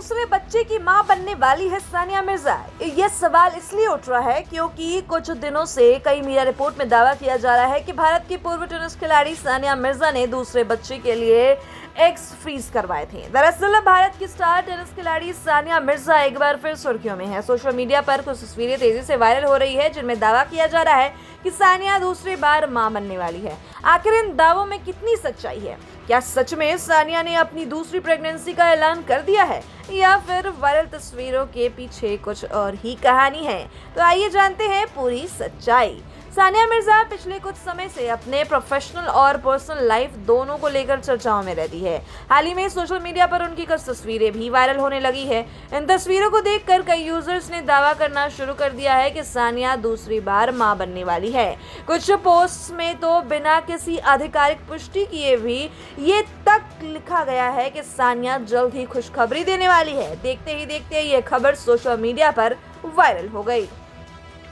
दूसरे बच्चे की मां बनने वाली है सानिया मिर्जा? यह सवाल इसलिए उठ रहा है क्योंकि कुछ दिनों से कई मीडिया रिपोर्ट में दावा किया जा रहा है कि भारत की पूर्व टेनिस खिलाड़ी सानिया मिर्जा ने दूसरे बच्चे के लिए एग्स फ्रीज करवाए थे। दरअसल भारत की स्टार टेनिस खिलाड़ी सानिया मिर्जा एक बार फिर सुर्खियों में है। सोशल मीडिया पर कुछ तस्वीरें तेजी से वायरल हो रही है जिनमें दावा किया जा रहा है कि सानिया दूसरी बार मां बनने वाली है। आखिर इन दावों में कितनी सच्चाई है? क्या सच में सानिया ने अपनी दूसरी प्रेगनेंसी का ऐलान कर दिया है या फिर वायरल तस्वीरों के पीछे कुछ और ही कहानी है? तो आइए जानते हैं पूरी सच्चाई। सानिया मिर्जा पिछले कुछ समय से अपने प्रोफेशनल और पर्सनल लाइफ दोनों को लेकर चर्चाओं में रहती है। हाल ही में सोशल मीडिया पर उनकी कुछ तस्वीरें भी वायरल होने लगी है। इन तस्वीरों को देखकर कई यूजर्स ने दावा करना शुरू कर दिया है कि सानिया दूसरी बार मां बनने वाली है। कुछ पोस्ट्स में तो बिना किसी आधिकारिक पुष्टि किए भी ये तक लिखा गया है कि सानिया जल्द ही खुशखबरी देने वाली है। देखते ही देखते ये खबर सोशल मीडिया पर वायरल हो गई।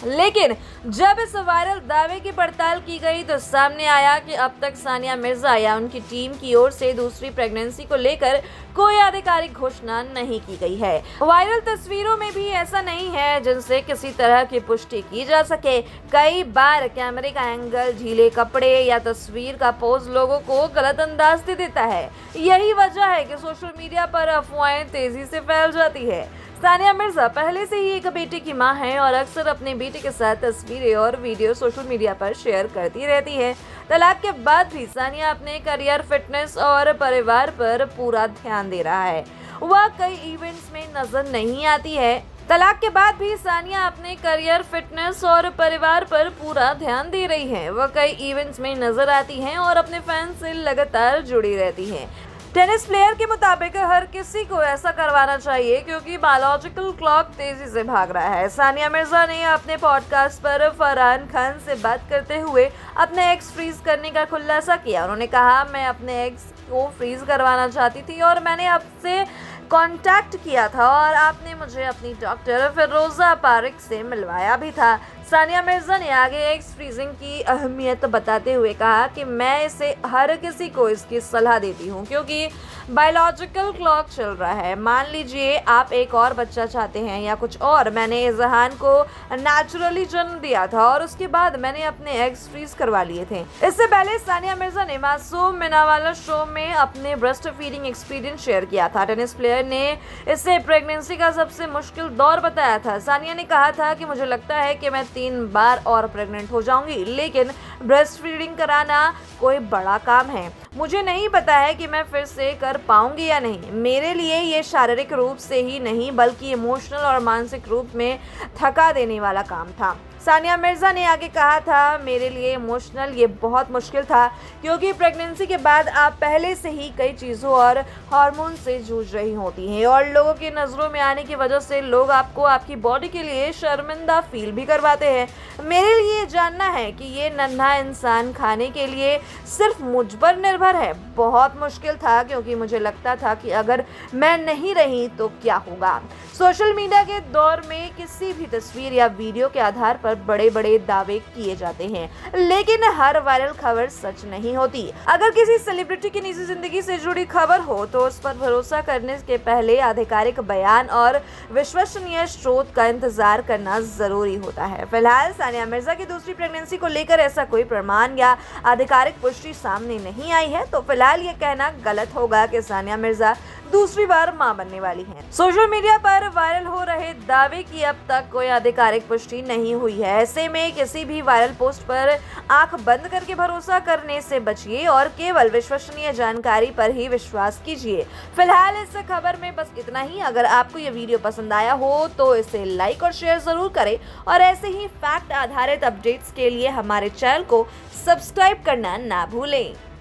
लेकिन जब इस वायरल दावे की पड़ताल की गई तो सामने आया कि अब तक सानिया मिर्जा या उनकी टीम की ओर से दूसरी प्रेगनेंसी को लेकर कोई आधिकारिक घोषणा नहीं की गई है। वायरल तस्वीरों में भी ऐसा नहीं है जिनसे किसी तरह की पुष्टि की जा सके। कई बार कैमरे का एंगल, ढीले कपड़े या तस्वीर का पोज लोगों को गलत अंदाज दे देता है। यही वजह है कि सोशल मीडिया पर अफवाहें तेजी से फैल जाती है। सानिया मिर्जा पहले से ही एक बेटे की मां है और अक्सर अपने बेटे के साथ तस्वीरें और वीडियो सोशल मीडिया पर शेयर करती रहती है। तलाक के बाद भी सानिया अपने करियर, फिटनेस और परिवार पर पूरा ध्यान दे रहा है। वह कई इवेंट्स में नजर नहीं आती है। तलाक के बाद भी सानिया अपने करियर, फिटनेस और परिवार पर पूरा ध्यान दे रही है। वह कई इवेंट्स में नजर आती हैं और अपने फैंस से लगातार जुड़ी रहती हैं। टेनिस प्लेयर के मुताबिक हर किसी को ऐसा करवाना चाहिए क्योंकि बायोलॉजिकल क्लॉक तेजी से भाग रहा है। सानिया मिर्जा ने अपने पॉडकास्ट पर फरहान खान से बात करते हुए अपने एग्स फ्रीज करने का खुलासा किया। उन्होंने कहा, मैं अपने एग्स को फ्रीज करवाना चाहती थी और मैंने आपसे कांटेक्ट किया था और आपने मुझे अपनी डॉक्टर फिरोजा पारिक से मिलवाया भी था। सानिया मिर्जा ने आगे एग्स फ्रीजिंग की अहमियत बताते हुए कहा कि मैं इसे हर किसी को इसकी सलाह देती हूँ क्योंकि बायोलॉजिकल क्लॉक चल रहा है। मान लीजिए आप एक और बच्चा चाहते हैं या कुछ और। मैंने इज़हान को नेचुरली जन्म दिया था और उसके बाद मैंने अपने एग्स फ्रीज करवा लिए थे। इससे पहले सानिया मिर्जा ने मासूम मीनावाला शो में अपने ब्रेस्ट फीडिंग एक्सपीरियंस शेयर किया था। टेनिस प्लेयर ने इसे प्रेगनेंसी का सबसे मुश्किल दौर बताया था। सानिया ने कहा था कि मुझे लगता है कि मैं 3 बार और प्रेग्नेंट हो जाऊंगी, लेकिन ब्रेस्ट फीडिंग कराना कोई बड़ा काम है। मुझे नहीं पता है कि मैं फिर से कर पाऊंगी या नहीं। मेरे लिए ये शारीरिक रूप से ही नहीं बल्कि इमोशनल और मानसिक रूप में थका देने वाला काम था। सानिया मिर्जा ने आगे कहा था, मेरे लिए इमोशनल ये बहुत मुश्किल था क्योंकि प्रेगनेंसी के बाद आप पहले से ही कई चीज़ों और हार्मोन से जूझ रही होती हैं और लोगों की नज़रों में आने की वजह से लोग आपको आपकी बॉडी के लिए शर्मिंदा फील भी करवाते हैं। मेरे लिए जानना है कि ये नन्हा इंसान खाने के लिए सिर्फ मुझ पर निर्भर है बहुत मुश्किल था क्योंकि मुझे लगता था कि अगर मैं नहीं रही तो क्या होगा। सोशल मीडिया के दौर में किसी भी तस्वीर या वीडियो के आधार पर बड़े बड़े दावे किए जाते हैं लेकिन हर वायरल खबर सच नहीं होती। अगर किसी सेलिब्रिटी की निजी जिंदगी से जुड़ी खबर हो तो उस पर भरोसा करने के पहले आधिकारिक बयान और विश्वसनीय स्रोत का इंतजार करना जरूरी होता है। फिलहाल सानिया मिर्जा की दूसरी प्रेगनेंसी को लेकर ऐसा कोई प्रमाण या आधिकारिक पुष्टि सामने नहीं आई है तो फिलहाल ये कहना गलत होगा कि सानिया मिर्जा दूसरी बार मां बनने वाली हैं। सोशल मीडिया पर वायरल हो रहे दावे की अब तक कोई आधिकारिक पुष्टि नहीं हुई है। ऐसे में किसी भी वायरल पोस्ट पर आंख बंद करके भरोसा करने से बचिए और केवल विश्वसनीय जानकारी पर ही विश्वास कीजिए। फिलहाल इस खबर में बस इतना ही। अगर आपको ये वीडियो पसंद आया हो तो इसे लाइक और शेयर जरूर करें और ऐसे ही फैक्ट आधारित अपडेट्स के लिए हमारे चैनल को सब्सक्राइब करना ना भूलें।